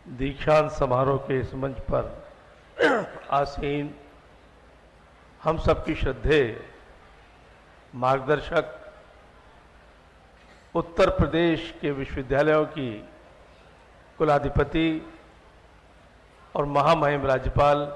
दीक्षांत समारोह के इस मंच पर आसीन हम सबकी श्रद्धेय मार्गदर्शक, उत्तर प्रदेश के विश्वविद्यालयों की कुलाधिपति और महामहिम राज्यपाल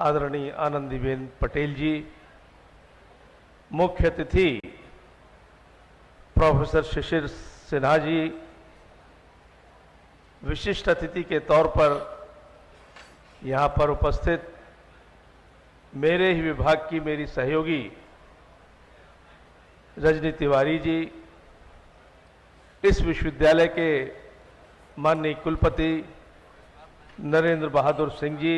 आदरणीय आनंदीबेन पटेल जी, मुख्य अतिथि प्रोफेसर शिशिर सिन्हा जी, विशिष्ट अतिथि के तौर पर यहाँ पर उपस्थित मेरे ही विभाग की मेरी सहयोगी रजनी तिवारी जी, इस विश्वविद्यालय के माननीय कुलपति नरेंद्र बहादुर सिंह जी,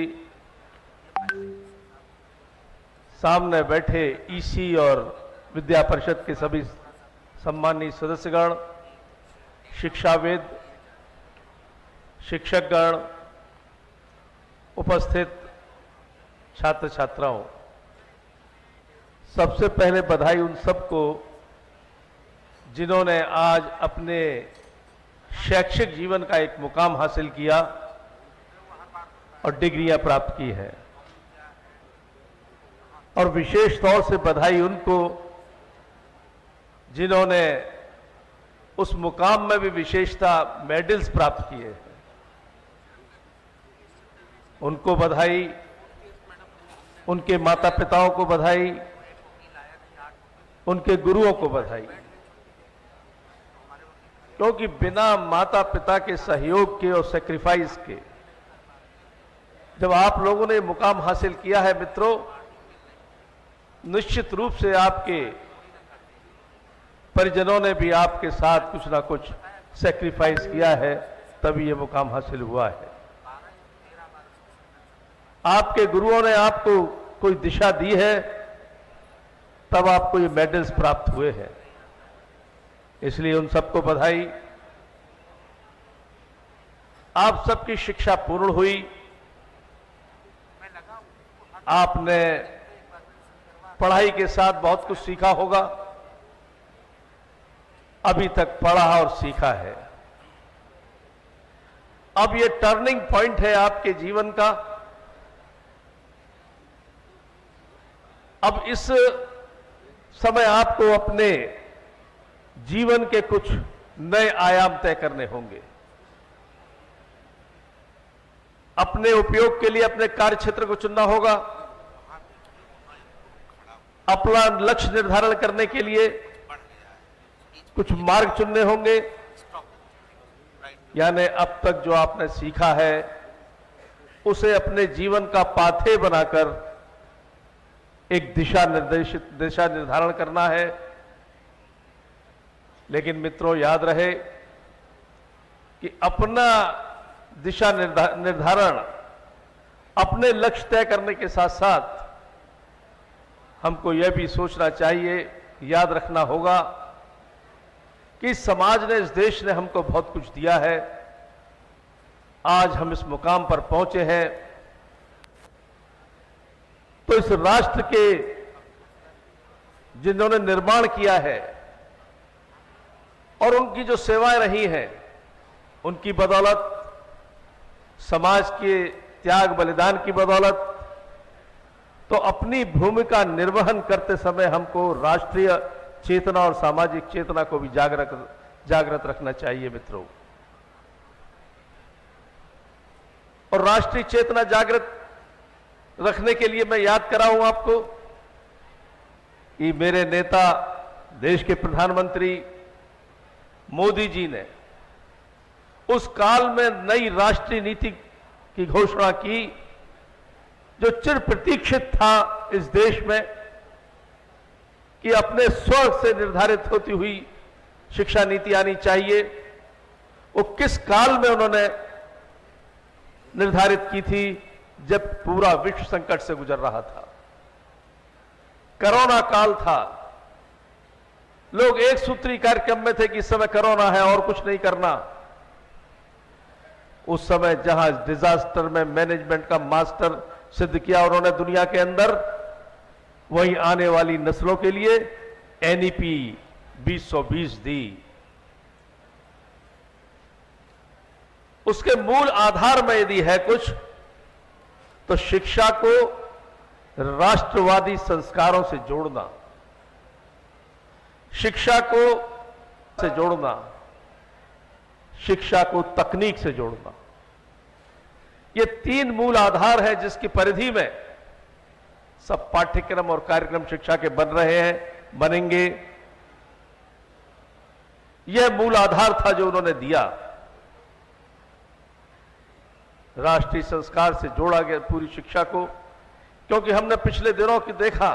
सामने बैठे ईसी और विद्या परिषद के सभी सम्मानीय सदस्यगण, शिक्षाविद, शिक्षकगण, उपस्थित छात्र छात्राओं, सबसे पहले बधाई उन सबको जिन्होंने आज अपने शैक्षिक जीवन का एक मुकाम हासिल किया और डिग्रियां प्राप्त की है। और विशेष तौर से बधाई उनको जिन्होंने उस मुकाम में भी विशेषता मेडल्स प्राप्त किए हैं, उनको बधाई, उनके माता पिताओं को बधाई, उनके गुरुओं को बधाई, क्योंकि बिना माता पिता के सहयोग के और सैक्रिफाइस के जब आप लोगों ने मुकाम हासिल किया है मित्रों, निश्चित रूप से आपके परिजनों ने भी आपके साथ कुछ ना कुछ सैक्रिफाइस किया है, तभी ये मुकाम हासिल हुआ है। आपके गुरुओं ने आपको कोई दिशा दी है, तब आपको ये मेडल्स प्राप्त हुए हैं, इसलिए उन सबको बधाई। आप सबकी शिक्षा पूर्ण हुई, आपने पढ़ाई के साथ बहुत कुछ सीखा होगा, अभी तक पढ़ा और सीखा है। अब ये टर्निंग पॉइंट है आपके जीवन का। अब इस समय आपको अपने जीवन के कुछ नए आयाम तय करने होंगे। अपने उपयोग के लिए अपने कार्य क्षेत्र को चुनना होगा, अपना लक्ष्य निर्धारण करने के लिए कुछ मार्ग चुनने होंगे, यानी अब तक जो आपने सीखा है उसे अपने जीवन का पाथेय बनाकर एक दिशा निर्धारण करना है। लेकिन मित्रों, याद रहे कि अपना दिशा निर्धारण, अपने लक्ष्य तय करने के साथ साथ हमको यह भी सोचना चाहिए, याद रखना होगा कि समाज ने, इस देश ने हमको बहुत कुछ दिया है। आज हम इस मुकाम पर पहुंचे हैं तो इस राष्ट्र के जिन्होंने निर्माण किया है और उनकी जो सेवाएं रही हैं, उनकी बदौलत, समाज के त्याग बलिदान की बदौलत, तो अपनी भूमिका निर्वहन करते समय हमको राष्ट्रीय चेतना और सामाजिक चेतना को भी जागृत रखना चाहिए मित्रों। और राष्ट्रीय चेतना जागृत रखने के लिए मैं याद कराऊं आपको कि मेरे नेता, देश के प्रधानमंत्री मोदी जी ने उस काल में नई राष्ट्रीय नीति की घोषणा की जो चिर प्रतीक्षित था इस देश में, कि अपने स्वर्ग से निर्धारित होती हुई शिक्षा नीति आनी चाहिए। वो किस काल में उन्होंने निर्धारित की थी? जब पूरा विश्व संकट से गुजर रहा था, कोरोना काल था, लोग एक सूत्री कार्यक्रम में थे कि इस समय कोरोना है और कुछ नहीं करना। उस समय जहां डिजास्टर में मैनेजमेंट का मास्टर सिद्ध किया उन्होंने दुनिया के अंदर, वहीं आने वाली नस्लों के लिए एनईपी 2020 दी। उसके मूल आधार में यदि है कुछ, तो शिक्षा को राष्ट्रवादी संस्कारों से जोड़ना, शिक्षा को से जोड़ना, शिक्षा को तकनीक से जोड़ना, ये तीन मूल आधार है जिसकी परिधि में सब पाठ्यक्रम और कार्यक्रम शिक्षा के बन रहे हैं, बनेंगे। यह मूल आधार था जो उन्होंने दिया। राष्ट्रीय संस्कार से जोड़ा गया पूरी शिक्षा को, क्योंकि हमने पिछले दिनों की देखा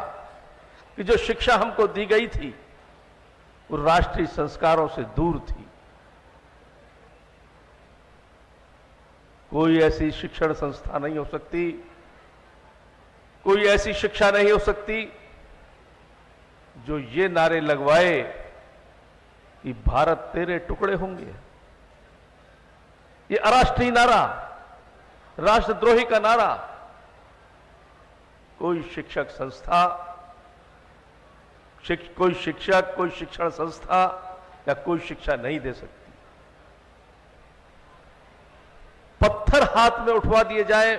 कि जो शिक्षा हमको दी गई थी वो राष्ट्रीय संस्कारों से दूर थी। कोई ऐसी शिक्षण संस्था नहीं हो सकती, कोई ऐसी शिक्षा नहीं हो सकती जो ये नारे लगवाए कि भारत तेरे टुकड़े होंगे। ये अराष्ट्रीय नारा, राष्ट्रद्रोही का नारा कोई शिक्षक संस्था, कोई शिक्षक, कोई शिक्षण संस्था या कोई शिक्षा नहीं दे सकती। पत्थर हाथ में उठवा दिए जाए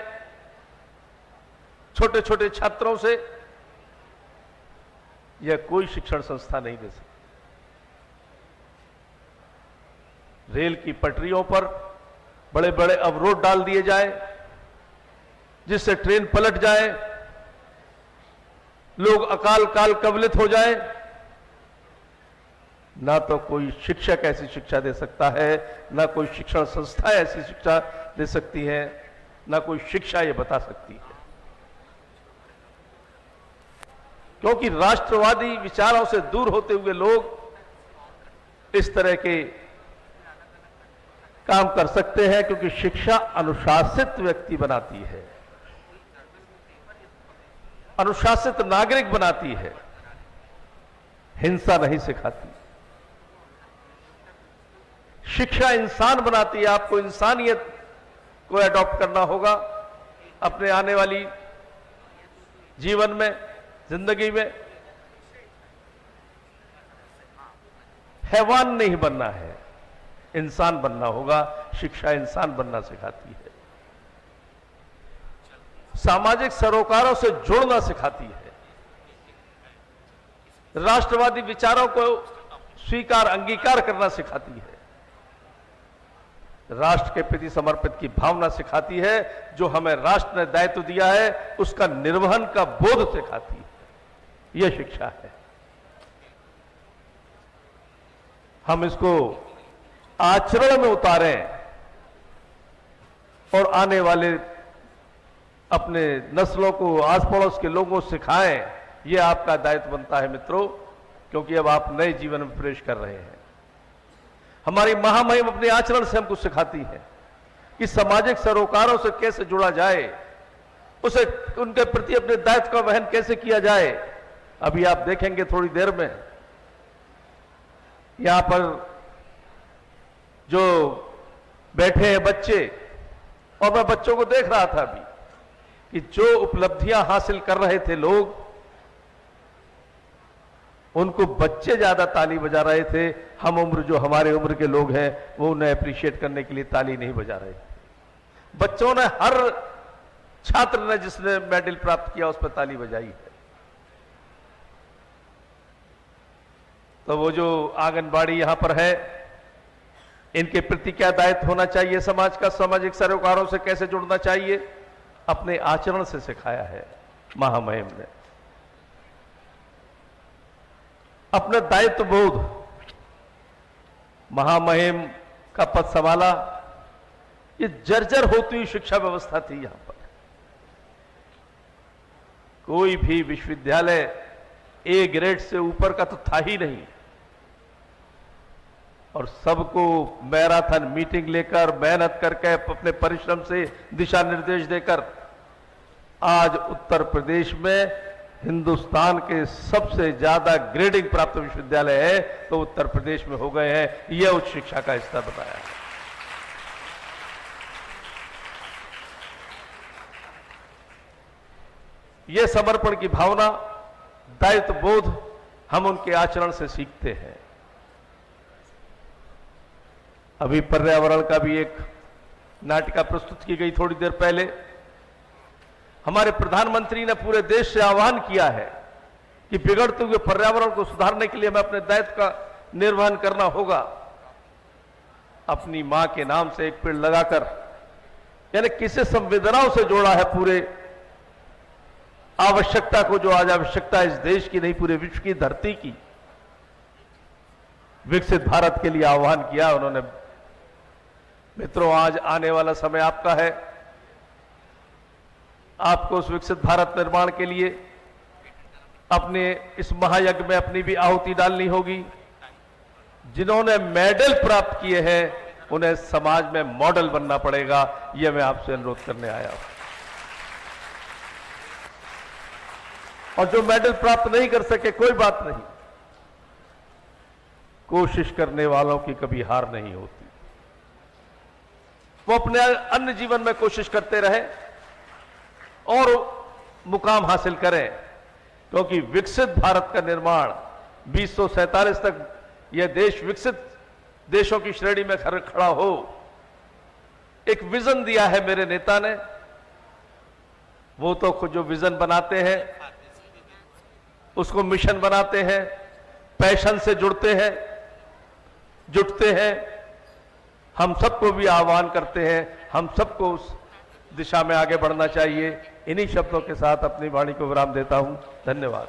छोटे छोटे छात्रों से, यह कोई शिक्षण संस्था नहीं दे सकती। रेल की पटरियों पर बड़े बड़े अवरोध डाल दिए जाए जिससे ट्रेन पलट जाए, लोग अकाल काल कवलित हो जाए, ना तो कोई शिक्षक ऐसी शिक्षा दे सकता है, ना कोई शिक्षण संस्था ऐसी शिक्षा दे सकती है, ना कोई शिक्षा ये बता सकती है। क्योंकि राष्ट्रवादी विचारों से दूर होते हुए लोग इस तरह के काम कर सकते हैं, क्योंकि शिक्षा अनुशासित व्यक्ति बनाती है, अनुशासित नागरिक बनाती है, हिंसा नहीं सिखाती। शिक्षा इंसान बनाती है। आपको इंसानियत को एडॉप्ट करना होगा अपने आने वाली जीवन में, जिंदगी में। हैवान नहीं बनना है, इंसान बनना होगा। शिक्षा इंसान बनना सिखाती है, सामाजिक सरोकारों से जुड़ना सिखाती है, राष्ट्रवादी विचारों को स्वीकार अंगीकार करना सिखाती है, राष्ट्र के प्रति समर्पित की भावना सिखाती है, जो हमें राष्ट्र ने दायित्व दिया है उसका निर्वहन का बोध सिखाती है। यह शिक्षा है। हम इसको आचरण में उतारें और आने वाले अपने नस्लों को, आस पड़ोस के लोगों को सिखाएं। यह आपका दायित्व बनता है मित्रों, क्योंकि अब आप नए जीवन में प्रवेश कर रहे हैं। हमारी महामहिम अपने आचरण से हमको सिखाती है कि सामाजिक सरोकारों से कैसे जुड़ा जाए, उसे उनके प्रति अपने दायित्व का वहन कैसे किया जाए। अभी आप देखेंगे थोड़ी देर में यहां पर जो बैठे हैं बच्चे, और मैं बच्चों को देख रहा था अभी कि जो उपलब्धियां हासिल कर रहे थे लोग, उनको बच्चे ज्यादा ताली बजा रहे थे। हम उम्र, जो हमारे उम्र के लोग हैं, वो उन्हें अप्रिशिएट करने के लिए ताली नहीं बजा रहे थे। बच्चों ने, हर छात्र ने जिसने मेडल प्राप्त किया उस पर ताली बजाई है। तो वो जो आंगनबाड़ी यहां पर है, इनके प्रति क्या दायित्व होना चाहिए, समाज का, सामाजिक सरोकारों से कैसे जुड़ना चाहिए, अपने आचरण से सिखाया है महामहिम ने। अपना दायित्व बोध, महामहिम का पद संभाला। ये जर्जर होती हुई शिक्षा व्यवस्था थी यहां पर। कोई भी विश्वविद्यालय ए ग्रेड से ऊपर का तो था ही नहीं, और सबको मैराथन मीटिंग लेकर, मेहनत करके, अपने परिश्रम से दिशा निर्देश देकर आज उत्तर प्रदेश में हिंदुस्तान के सबसे ज्यादा ग्रेडिंग प्राप्त विश्वविद्यालय है तो उत्तर प्रदेश में हो गए हैं। यह उच्च शिक्षा का हिस्सा बताया है। यह समर्पण की भावना, दायित्व बोध हम उनके आचरण से सीखते हैं। अभी पर्यावरण का भी एक नाटिका प्रस्तुत की गई थोड़ी देर पहले। हमारे प्रधानमंत्री ने पूरे देश से आह्वान किया है कि बिगड़ते हुए पर्यावरण को सुधारने के लिए हमें अपने दायित्व का निर्वहन करना होगा। अपनी मां के नाम से एक पेड़ लगाकर, यानी किसे संवेदनाओं से जोड़ा है पूरे आवश्यकता को, जो आज आवश्यकता इस देश की नहीं पूरे विश्व की धरती की। विकसित भारत के लिए आह्वान किया उन्होंने। मित्रों, आज आने वाला समय आपका है। आपको उस विकसित भारत निर्माण के लिए अपने इस महायज्ञ में अपनी भी आहुति डालनी होगी। जिन्होंने मेडल प्राप्त किए हैं उन्हें समाज में मॉडल बनना पड़ेगा। यह मैं आपसे अनुरोध करने आया हूं। और जो मेडल प्राप्त नहीं कर सके, कोई बात नहीं, कोशिश करने वालों की कभी हार नहीं होती। वो अपने अन्य जीवन में कोशिश करते रहे और मुकाम हासिल करें, क्योंकि विकसित भारत का निर्माण 2047 तक यह देश विकसित देशों की श्रेणी में खड़ा हो, एक विजन दिया है मेरे नेता ने। वो तो खुद जो विजन बनाते हैं उसको मिशन बनाते हैं, पैशन से जुटते हैं। हम सबको भी आह्वान करते हैं, हम सबको उस दिशा में आगे बढ़ना चाहिए। इन्हीं शब्दों के साथ अपनी वाणी को विराम देता हूं। धन्यवाद।